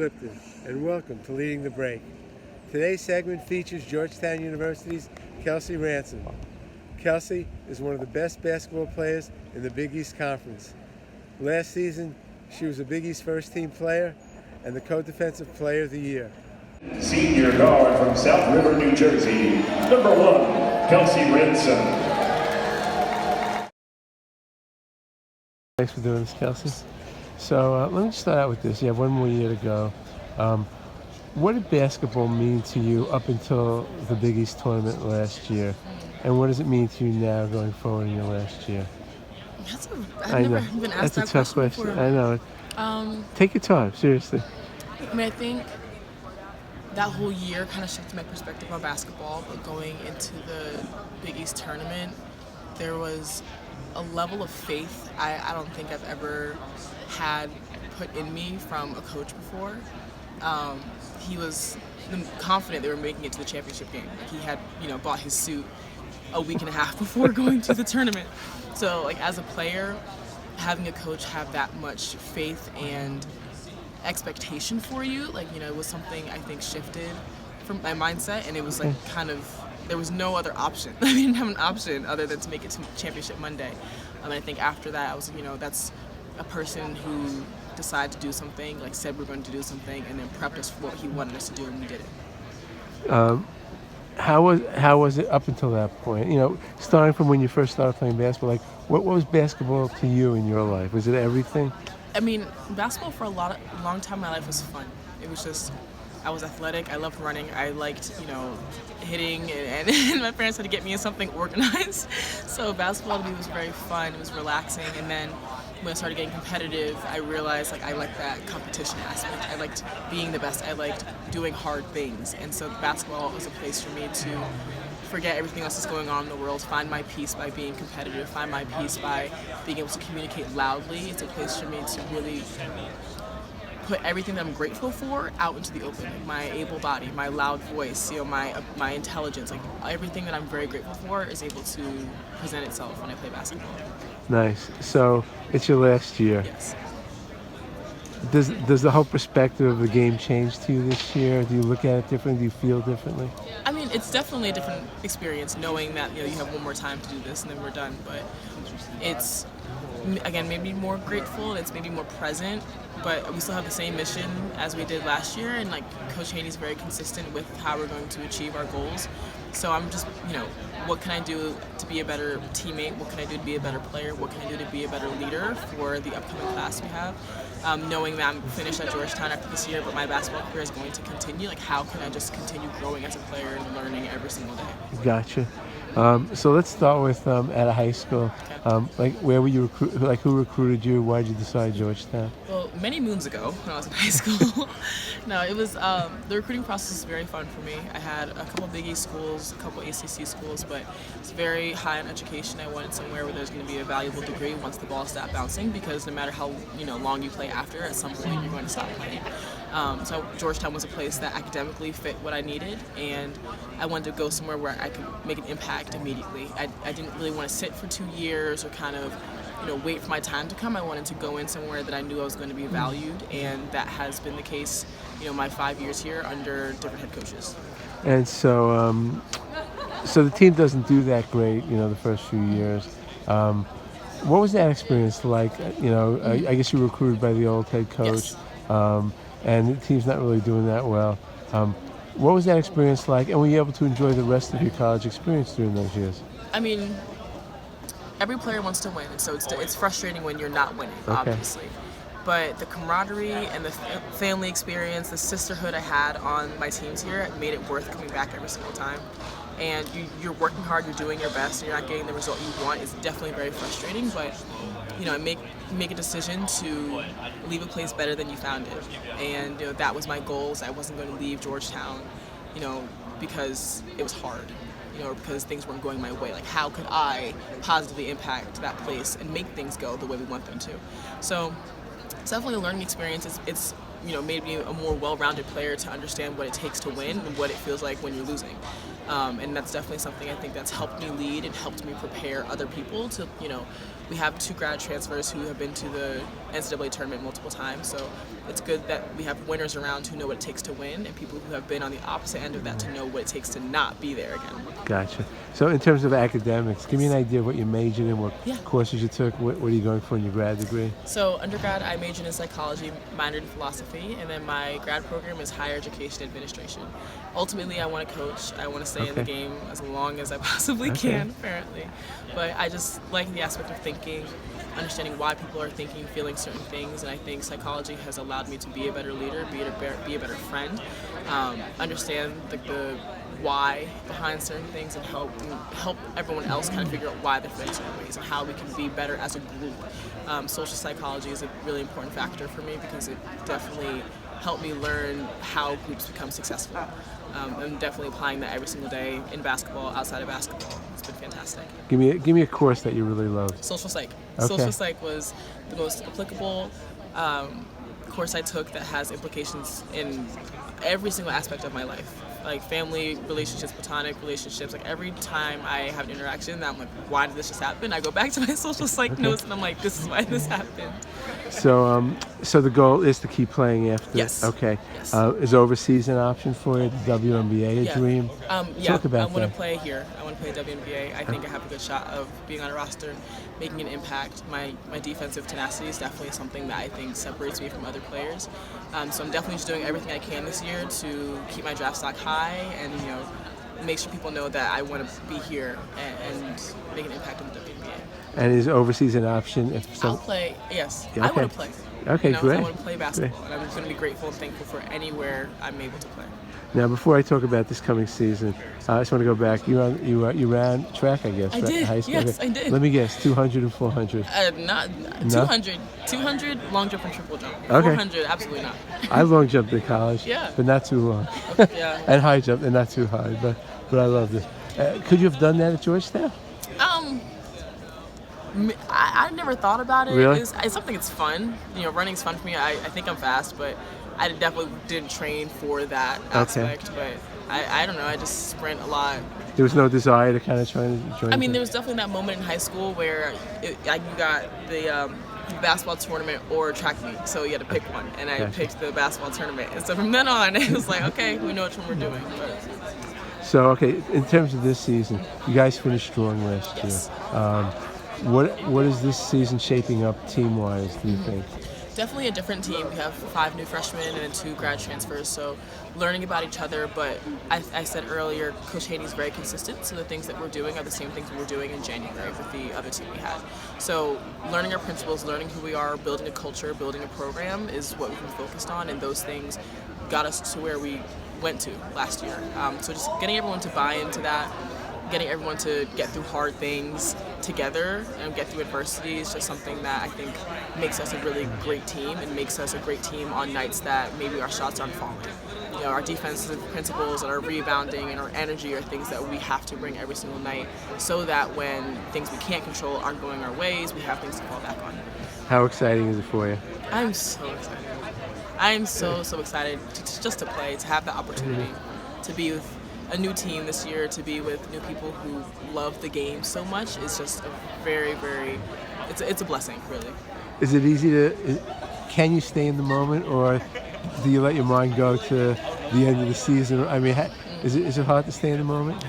Lipton, and welcome to Leading the Break. Today's segment features Georgetown University's Kelsey Ransom. Kelsey is one of the best basketball players in the Big East Conference. Last season, she was a Big East first-team player and the co-defensive player of the year. Senior guard from South River, New Jersey, number 1, Kelsey Ransom. Thanks for doing this, Kelsey. So let me start out with this. You have one more year to go. What did basketball mean to you up until the Big East tournament last year? And what does it mean to you now going forward in your last year? I've never been asked That's a tough question. Before. I know. Take your time, seriously. I mean, I think that whole year kind of shifted my perspective on basketball, but going into the Big East tournament, there was a level of faith I don't think I've ever had put in me from a coach before. He was confident they were making it to the championship game. Like, he had, bought his suit a week and a half before going to the tournament. So, as a player, having a coach have that much faith and expectation for you, it was something I think shifted from my mindset, and it was there was no other option. I didn't have an option other than to make it to championship Monday. I think after that, I was, that's a person who decided to do something, said we're going to do something, and then prepped us for what he wanted us to do, and we did it. How was it up until that point? Starting from when you first started playing basketball, what was basketball to you in your life? Was it everything? I mean, basketball for a long time in my life was fun. It was just, I was athletic, I loved running, I liked, hitting, and my parents had to get me in something organized. So basketball to me was very fun, it was relaxing, and then when I started getting competitive, I realized I liked that competition aspect. I liked being the best, I liked doing hard things, and so basketball was a place for me to forget everything else that's going on in the world, find my peace by being competitive, find my peace by being able to communicate loudly. It's a place for me to really put everything that I'm grateful for out into the open. My able body, my loud voice, my intelligence, everything that I'm very grateful for is able to present itself when I play basketball. Nice. So it's your last year. Yes. Does the whole perspective of the game change to you this year? Do you look at it differently? Do you feel differently? I mean, it's definitely a different experience knowing that you have one more time to do this and then we're done. But it's, again, maybe more grateful. It's maybe more present. But we still have the same mission as we did last year, and Coach Haney's very consistent with how we're going to achieve our goals. So I'm just, what can I do to be a better teammate? What can I do to be a better player? What can I do to be a better leader for the upcoming class we have? Knowing that I'm finished at Georgetown after this year, but my basketball career is going to continue. How can I just continue growing as a player and learning every single day? Gotcha. So let's start with at a high school. Okay. Where were you who recruited you? Why did you decide Georgetown? Well, many moons ago when I was in high school. No, it was the recruiting process was very fun for me. I had a couple Big East schools, a couple ACC schools, but it's very high in education. I wanted somewhere where there's going to be a valuable degree once the ball stopped bouncing, because no matter how long you play after, at some point you're going to stop playing. So Georgetown was a place that academically fit what I needed, and I wanted to go somewhere where I could make an impact immediately. I didn't really want to sit for 2 years or kind of wait for my time to come. I wanted to go in somewhere that I knew I was going to be valued, and that has been the case, my 5 years here under different head coaches. And so, so the team doesn't do that great, the first few years. What was that experience like? I guess you were recruited by the old head coach, yes. And the team's not really doing that well. What was that experience like, and were you able to enjoy the rest of your college experience during those years? I mean, every player wants to win, and so it's frustrating when you're not winning, obviously. But the camaraderie and the family experience, the sisterhood I had on my teams here made it worth coming back every single time. And you're working hard, you're doing your best, and you're not getting the result you want. It's definitely very frustrating, but make a decision to leave a place better than you found it. And that was my goal. I wasn't going to leave Georgetown, because it was hard. Or because things weren't going my way. How could I positively impact that place and make things go the way we want them to? So it's definitely a learning experience. It's made me a more well-rounded player to understand what it takes to win and what it feels like when you're losing. And that's definitely something I think that's helped me lead and helped me prepare other people to, we have 2 grad transfers who have been to the NCAA tournament multiple times. So it's good that we have winners around who know what it takes to win, and people who have been on the opposite end of that to know what it takes to not be there again. Gotcha. So in terms of academics, give me an idea of what you majored in, what courses you took, what are you going for in your grad degree? So undergrad, I majored in psychology, minored in philosophy, and then my grad program is higher education administration. Ultimately, I want to coach. I want to stay in the game as long as I possibly can, apparently. But I just like the aspect of thinking, understanding why people are thinking, feeling certain things, and I think psychology has allowed me to be a better leader, be a better friend, understand the why behind certain things, and help everyone else kind of figure out why they're feeling certain ways and how we can be better as a group. Social psychology is a really important factor for me because it definitely helped me learn how groups become successful. I'm definitely applying that every single day in basketball, outside of basketball. It's been fantastic. Give me a course that you really loved. Social psych. Okay. Social psych was the most applicable course I took that has implications in every single aspect of my life. Like family relationships, platonic relationships. Like every time I have an interaction, I'm like, why did this just happen? I go back to my social psych notes and I'm like, this is why this happened. So, so the goal is to keep playing after. Yes. Okay. Yes. Is overseas an option for you? The WNBA a dream? Talk about I want that. to play here. I want to play WNBA. I think I have a good shot of being on a roster, making an impact. My defensive tenacity is definitely something that I think separates me from other players. So I'm definitely just doing everything I can this year to keep my draft stock high and make sure people know that I want to be here and make an impact in the WNBA. And is overseas an option? I'll play. Yes, Yeah, I okay. want to play. Okay, great. I want to play basketball, and I'm going to be grateful and thankful for anywhere I'm able to play. Now, before I talk about this coming season, I just want to go back. You ran track, I guess, I right? did. High school. Yes, Okay. I did. Let me guess, 200 and 400. Not No? 200 long jump and triple jump. Okay. 400, absolutely not. I long jumped in college, Yeah. but not too long. Yeah. And high jump, and not too high, but I loved it. Could you have done that at Georgetown? I never thought about it. Really? It's something that's fun. Running's fun for me. I think I'm fast, but I definitely didn't train for that aspect. But I don't know. I just sprint a lot. There was no desire to kind of try to join. I mean, there was definitely that moment in high school where you got the basketball tournament or track meet, so you had to pick one, and I picked the basketball tournament. And so from then on, it was like, okay, we know which one we're doing. But. So, okay, in terms of this season, you guys finished strong last year. What is this season shaping up team-wise, do you think? Definitely a different team. We have 5 new freshmen and 2 grad transfers, so learning about each other. But I said earlier, Coach Haney's very consistent, so the things that we're doing are the same things we were doing in January with the other team we had. So learning our principles, learning who we are, building a culture, building a program is what we've been focused on, and those things got us to where we went to last year. So just getting everyone to buy into that, getting everyone to get through hard things together and get through adversity is just something that I think makes us a really great team and makes us a great team on nights that maybe our shots aren't falling. Our defensive principles and our rebounding and our energy are things that we have to bring every single night so that when things we can't control aren't going our ways, we have things to fall back on. How exciting is it for you? I'm so excited. I am so excited just to play, to have the opportunity to be with a new team this year, to be with new people who love the game so much is just a very, it's a blessing, really. Is it easy can you stay in the moment, or do you let your mind go to the end of the season? I mean, is it hard to stay in the moment?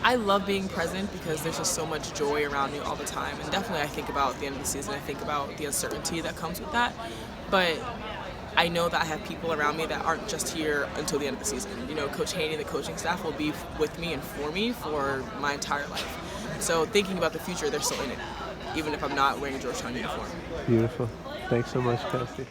I love being present because there's just so much joy around me all the time. And definitely I think about the end of the season, I think about the uncertainty that comes with that. But I know that I have people around me that aren't just here until the end of the season. Coach Haney and the coaching staff will be with me and for me for my entire life. So thinking about the future, they're still in it, even if I'm not wearing a Georgetown uniform. Beautiful. Thanks so much, Kelsey.